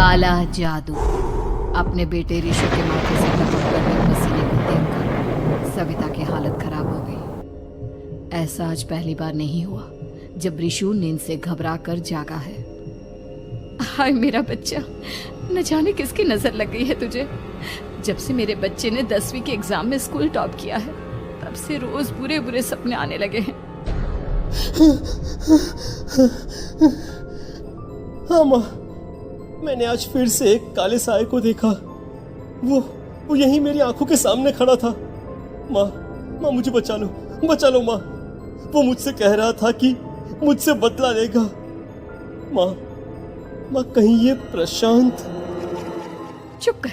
काला जादू। अपने बेटे ऋषु के माथे से टपक कर हुए पसीने को देखकर सविता की हालत खराब हो गई। ऐसा आज पहली बार नहीं हुआ जब ऋषु नींद से घबरा कर जागा है। हाय मेरा बच्चा, न जाने किसकी नजर लग गई है तुझे। जब से मेरे बच्चे ने 10वीं के एग्जाम में स्कूल टॉप किया है तब से रोज बुरे बुरे सपने आने लगे हैं। हाँ माँ, मैंने आज फिर से एक काले साए को देखा। वो यहीं मेरी आंखों के सामने खड़ा था। माँ मुझे बचा लो माँ। वो मुझसे कह रहा था कि मुझसे बदला लेगा। माँ कहीं ये प्रशांत। चुप कर,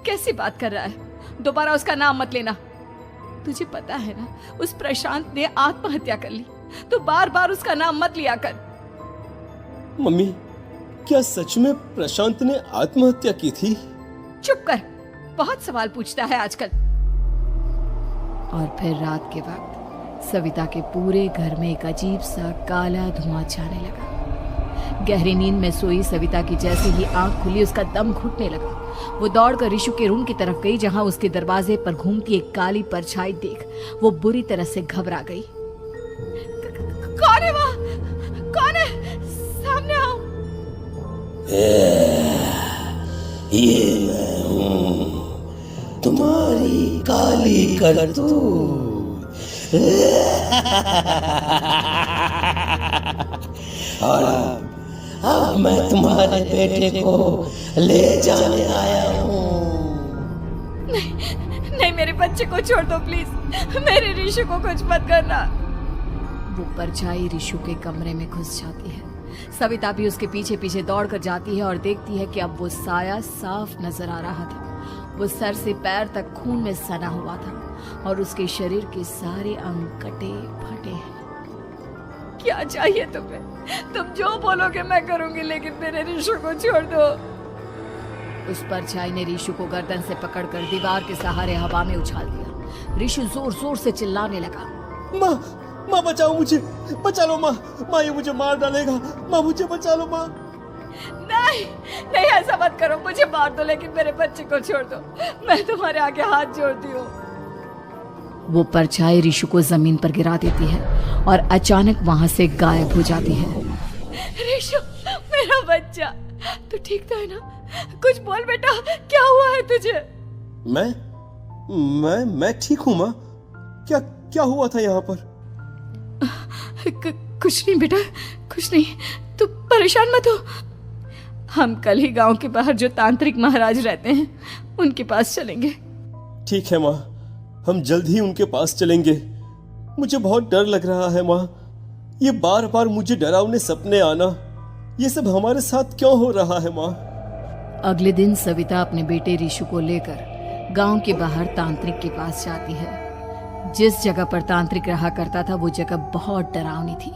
कैसी बात कर रहा है? दोबारा उसका नाम मत लेना। तुझे पता है ना, उस प्रशांत ने आत्महत्या कर ली। तो बार बार उसका नाम मत लिया कर। मम्मी, क्या सच में प्रशांत ने आत्महत्या की थी? चुप कर, बहुत सवाल पूछता है आजकल। और फिर रात के वक्त सविता के पूरे घर में एक अजीब सा काला धुआं छाने लगा। गहरी नींद में सोई सविता की जैसे ही आंख खुली उसका दम घुटने लगा। वो दौड़कर ऋषु के रूम की तरफ गई जहां उसके दरवाजे पर घूमती एक काली परछाई देख वो बुरी तरह से घबरा गई। कौन है वहाँ? कौन है? सामने आओ। ये मैं हूँ, तुम्हारी काली करतूत। और अब मैं तुम्हारे बेटे को ले जाने आया हूँ। नहीं, मेरे बच्चे को छोड़ दो प्लीज। मेरे ऋषु को कुछ मत करना। वो परछाई ऋषु के कमरे में घुस जाती है। सविता भी उसके पीछे पीछे दौड़ कर जाती है और देखती है कि अब वो साया साफ नजर आ रहा था। वो सर से पैर तक खून में सना हुआ था और उसके शरीर के सारे अंग कटे फटे हैं। क्या चाहिए तुम्हें? तुम जो बोलोगे मैं करूंगी, लेकिन मेरे ऋषु को छोड़ दो। उस परछाई ने ऋषु को गर्दन से पकड़कर दीवार के सहारे हवा में उछाल दिया। ऋषु जोर जोर से चिल्लाने लगा। माँ बचाओ मुझे, बचा लो माँ। ये मुझे मार डालेगा। माँ मुझे बचा लो माँ। नहीं ऐसा मत करो। मुझे मार दो लेकिन मेरे बच्चे को छोड़ दो। मैं तुम्हारे आगे हाथ जोड़ती हूँ। वो परछाई ऋषु को जमीन पर गिरा देती है और अचानक वहां से गायब हो जाती है। ऋषु, मेरा बच्चा, तू ठीक तो है ना? कुछ बोल बेटा, क्या हुआ है तुझे? मैं ठीक हूँ माँ। क्या हुआ था यहाँ पर? कुछ नहीं बेटा, कुछ नहीं। तू परेशान मत हो। हम कल ही गांव के बाहर जो तांत्रिक महाराज रहते हैं उनके पास चलेंगे। ठीक है माँ, हम जल्द ही उनके पास चलेंगे। मुझे बहुत डर लग रहा है माँ। ये बार बार मुझे डरावने सपने आना, ये सब हमारे साथ क्यों हो रहा है माँ? अगले दिन सविता अपने बेटे ऋषु को लेकर गांव के बाहर तांत्रिक के पास जाती है। जिस जगह पर तांत्रिक रहा करता था वो जगह बहुत डरावनी थी।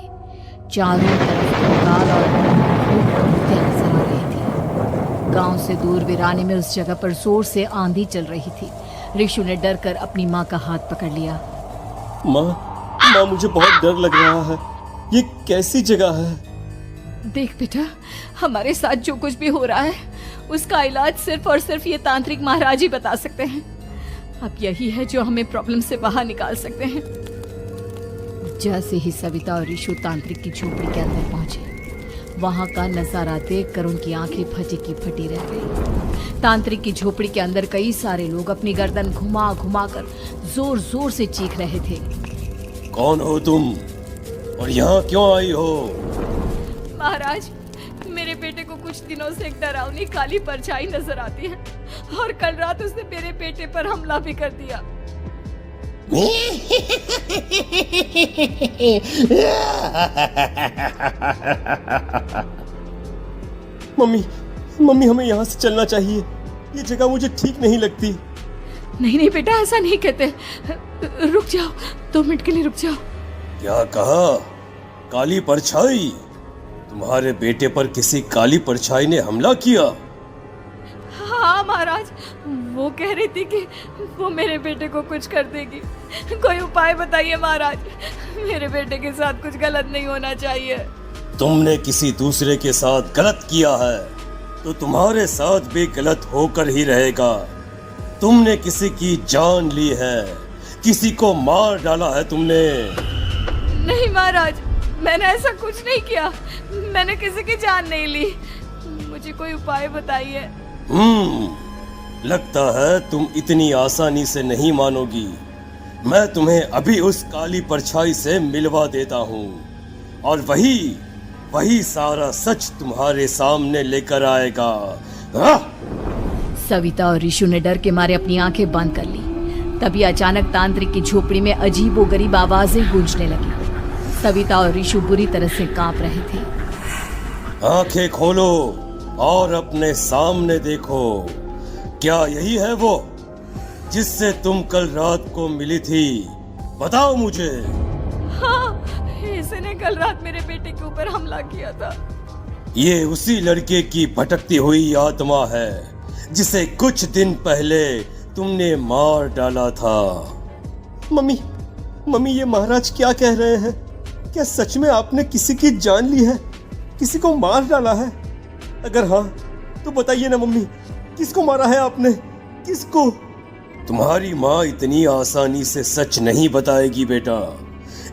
चारों तरफ कंकाल और मूर्तियां नजर आ रही थी। गांव से दूर वीराने में उस जगह पर जोर से आंधी चल रही थी। ऋषु ने डर कर अपनी माँ का हाथ पकड़ लिया। माँ मुझे बहुत डर लग रहा है। ये कैसी जगह है? देख बेटा, हमारे साथ जो कुछ भी हो रहा है उसका इलाज सिर्फ और सिर्फ ये तांत्रिक महाराज ही बता सकते हैं। अब यही है जो हमें प्रॉब्लम से बाहर निकाल सकते हैं। जैसे ही सविता और ऋषु तांत्रिक की झोपड़ी के अंदर पहुंचे, वहां का नजारा देखकर उनकी आंखें फटी की फटी रह गई। तांत्रिक की झोपड़ी के अंदर कई सारे लोग अपनी गर्दन घुमा घुमा कर जोर जोर से चीख रहे थे। कौन हो तुम और यहाँ क्यों आई हो? महाराज, मेरे बेटे को कुछ दिनों से एक डरावनी काली परछाई नजर आती है और कल रात उसने मेरे बेटे पर हमला भी कर दिया। मम्मी हमें यहाँ से चलना चाहिए। ये जगह मुझे ठीक नहीं लगती। नहीं बेटा, ऐसा नहीं कहते। रुक जाओ, 2 मिनट के लिए रुक जाओ। क्या कहा? काली परछाई? तुम्हारे बेटे पर किसी काली परछाई ने हमला किया? हाँ महाराज, वो कह रही थी कि वो मेरे बेटे को कुछ कर देगी। कोई उपाय बताइए महाराज, मेरे बेटे के साथ कुछ गलत नहीं होना चाहिए। तुमने किसी दूसरे के साथ गलत किया है, तो तुम्हारे साथ भी गलत होकर ही रहेगा। तुमने किसी की जान ली है, किसी को मार डाला है तुमने। नहीं महाराज, मैंने ऐसा कुछ नहीं किया। मैंने किसी की जान नहीं ली। मुझे कोई उपाय बताइए। लगता है तुम इतनी आसानी से नहीं मानोगी। मैं तुम्हें अभी उस काली परछाई से मिलवा देता हूँ और वही सारा सच तुम्हारे सामने लेकर आएगा। सविता और ऋषु ने डर के मारे अपनी आंखें बंद कर ली। तभी अचानक तांत्रिक की झोपड़ी में अजीबोगरीब आवाजें गूंजने लगी। सविता और ऋषु बुरी तरह से कांप रहे थे। आंखें खोलो और अपने सामने देखो। क्या यही है वो जिससे तुम कल रात को मिली थी? बताओ मुझे। हाँ, इसने कल रात मेरे बेटे के ऊपर हमला किया था। ये उसी लड़के की भटकती हुई आत्मा है जिसे कुछ दिन पहले तुमने मार डाला था। मम्मी ये महाराज क्या कह रहे हैं? क्या सच में आपने किसी की जान ली है, किसी को मार डाला है? अगर हाँ तो बताइए ना मम्मी, किसको मारा है आपने? किसको? तुम्हारी माँ इतनी आसानी से सच नहीं बताएगी बेटा।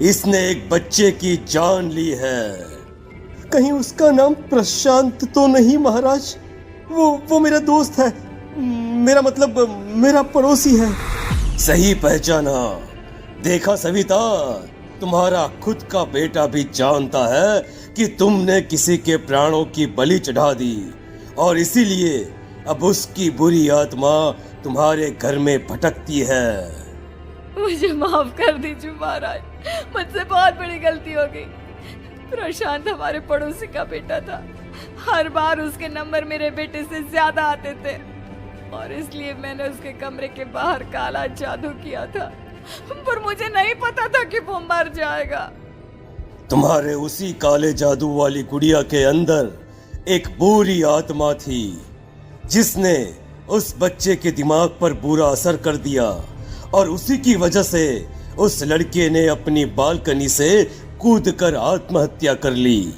इसने एक बच्चे की जान ली है। कहीं उसका नाम प्रशांत तो नहीं महाराज? वो मेरा दोस्त है, मेरा पड़ोसी है। सही पहचाना। देखा सविता, तुम्हारा खुद का बेटा भी जानता है कि तुमने किसी के प्राणों की बलि चढ़ा दी और इसीलिए अब उसकी बुरी आत्मा तुम्हारे घर में भटकती है। मुझे माफ कर दीजिए महाराज, मुझसे बहुत बड़ी गलती हो गई। प्रशांत हमारे पड़ोसी का बेटा था। हर बार उसके नंबर मेरे बेटे से ज्यादा आते थे और इसलिए मैंने उसके कमरे के बाहर काला जादू किया था, पर मुझे नहीं पता था कि वो मर जाएगा। तुम्हारे उसी काले जादू वाली गुड़िया के अंदर एक बुरी आत्मा थी जिसने उस बच्चे के दिमाग पर बुरा असर कर दिया और उसी की वजह से उस लड़के ने अपनी बालकनी से कूदकर आत्महत्या कर ली।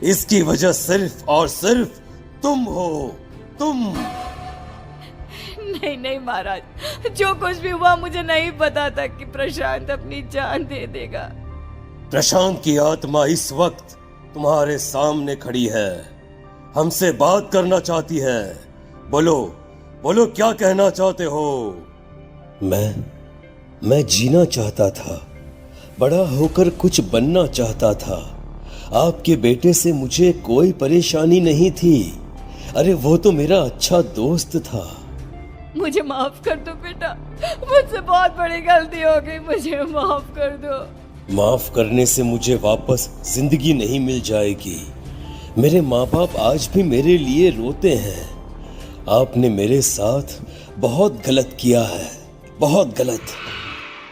इसकी वजह सिर्फ और सिर्फ तुम हो, तुम। नहीं महाराज, जो कुछ भी हुआ मुझे नहीं पता था कि प्रशांत अपनी जान दे देगा। प्रशांत की आत्मा इस वक्त तुम्हारे सामने खड़ी है, हमसे बात करना चाहती है। बोलो क्या कहना चाहते हो? मैं जीना चाहता था, बड़ा होकर कुछ बनना चाहता था। आपके बेटे से मुझे कोई परेशानी नहीं थी। अरे वो तो मेरा अच्छा दोस्त था। मुझे माफ कर दो बेटा, मुझसे बहुत बड़ी गलती हो गई, मुझे माफ कर दो। माफ करने से मुझे वापस जिंदगी नहीं मिल जाएगी। मेरे माँ बाप आज भी मेरे लिए रोते हैं। आपने मेरे साथ बहुत गलत किया है, बहुत गलत।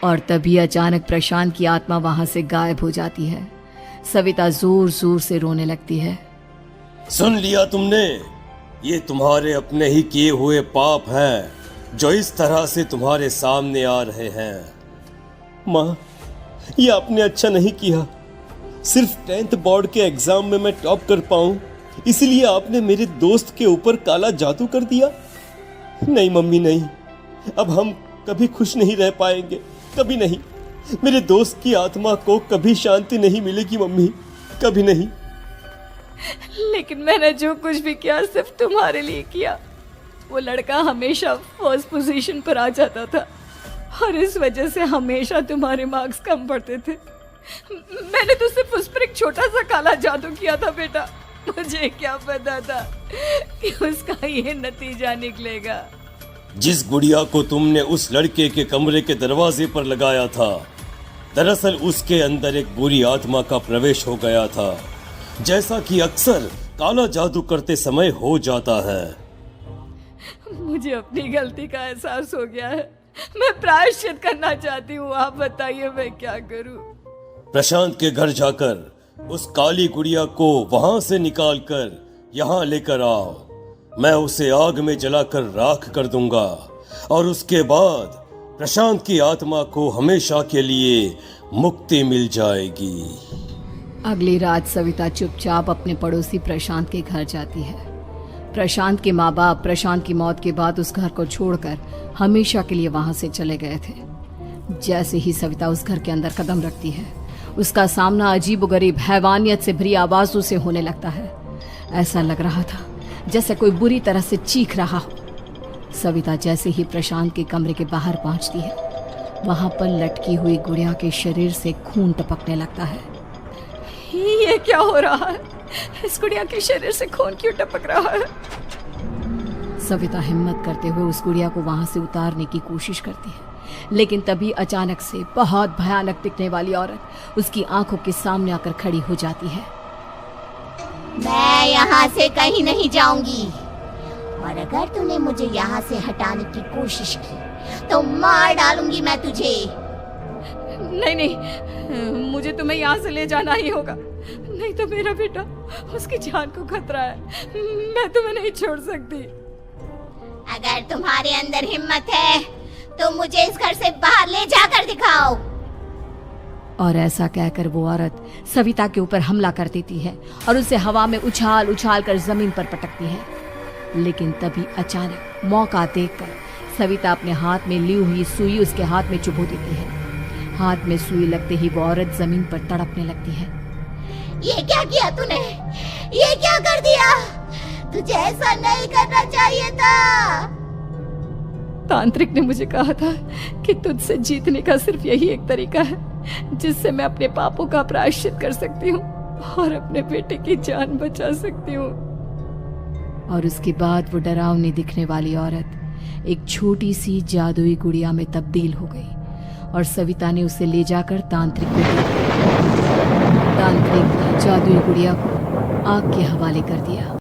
और तभी अचानक प्रशांत की आत्मा वहां से गायब हो जाती है। सविता जोर जोर से रोने लगती है। सुन लिया तुमने? ये तुम्हारे अपने ही किए हुए पाप हैं जो इस तरह से तुम्हारे सामने आ रहे हैं। माँ, ये आपने अच्छा नहीं किया। सिर्फ 10th बोर्ड के एग्जाम में मैं टॉप कर पाऊं, इसलिए आपने मेरे दोस्त के ऊपर काला जादू कर दिया। नहीं मम्मी, नहीं, अब हम कभी खुश नहीं रह पाएंगे, कभी नहीं। मेरे दोस्त की आत्मा को कभी शांति नहीं मिलेगी मम्मी, कभी नहीं। लेकिन मैंने जो कुछ भी किया सिर्फ तुम्हारे लिए किया। वो लड़का हमेशा फर्स्ट पोजीशन पर आ जाता था और इस वजह से हमेशा तुम्हारे मार्क्स कम पड़ते थे। मैंने तो सिर्फ उस पर एक छोटा सा काला जादू किया था बेटा। मुझे क्या पता था कि उसका ये नतीजा निकलेगा। जिस गुड़िया को तुमने उस लड़के के कमरे के दरवाजे पर लगाया था, दरअसल उसके अंदर एक बुरी आत्मा का प्रवेश हो गया था, जैसा कि अक्सर काला जादू करते समय हो जाता है। मुझे अपनी गलती का एहसास हो गया है। मैं प्रायश्चित करना चाहती हूँ। आप बताइए मैं क्या करूँ? प्रशांत के घर जाकर उस काली गुड़िया को वहां से निकालकर यहाँ लेकर आओ। मैं उसे आग में जलाकर राख कर दूंगा और उसके बाद प्रशांत की आत्मा को हमेशा के लिए मुक्ति मिल जाएगी। अगली रात सविता चुपचाप अपने पड़ोसी प्रशांत के घर जाती है। प्रशांत के माँ बाप प्रशांत की मौत के बाद उस घर को छोड़कर हमेशा के लिए वहां से चले गए थे। जैसे ही सविता उस घर के अंदर कदम रखती है, उसका सामना अजीबोगरीब हैवानियत से भरी आवाजों से होने लगता है। ऐसा लग रहा था जैसे कोई बुरी तरह से चीख रहा हो। सविता जैसे ही प्रशांत के कमरे के बाहर पहुंचती है, वहां पर लटकी हुई गुड़िया के शरीर से खून टपकने लगता है। ये क्या हो रहा है? इस गुड़िया के शरीर से खून क्यों टपक रहा है? सविता हिम्मत करते हुए उस गुड़िया को वहां से उतारने की कोशिश करती है, लेकिन तभी अचानक से बहुत भयानक दिखने वाली औरत उसकी आंखों के सामने आकर खड़ी हो जाती है। मैं यहाँ से कहीं नहीं जाऊंगी, और अगर तूने मुझे यहाँ से हटाने की कोशिश की तो मार डालूंगी मैं तुझे। नहीं नहीं, मुझे तुम्हें यहाँ से ले जाना ही होगा, नहीं तो मेरा बेटा, उसकी जान को खतरा है। मैं तुम्हें नहीं छोड़ सकती। अगर तुम्हारे अंदर हिम्मत है तो मुझे इस घर से बाहर ले जाकर दिखाओ। और ऐसा कहकर वो औरत सविता के ऊपर हमला कर देती है और उसे हवा में उछाल उछाल कर जमीन पर पटकती है। लेकिन तभी अचानक मौका देखकर सविता अपने हाथ में ली हुई सुई उसके हाथ में चुभो देती है। हाथ में सुई लगते ही वो औरत जमीन पर तड़पने लगती है। ये क्या किया तूने? ये क्या कर दिया? तुझे ऐसा नहीं करना चाहिए था। तांत्रिक ने मुझे कहा था कि तुझसे जीतने का सिर्फ यही एक तरीका है जिससे मैं अपने पापों का प्रायश्चित कर सकती हूँ और अपने बेटे की जान बचा सकती हूँ। और उसके बाद वो डरावनी दिखने वाली औरत एक छोटी सी जादुई गुड़िया में तब्दील हो गई और सविता ने उसे ले जाकर तांत्रिक को दे दिया। तांत्रिक जादुई गुड़िया को आग के हवाले कर दिया।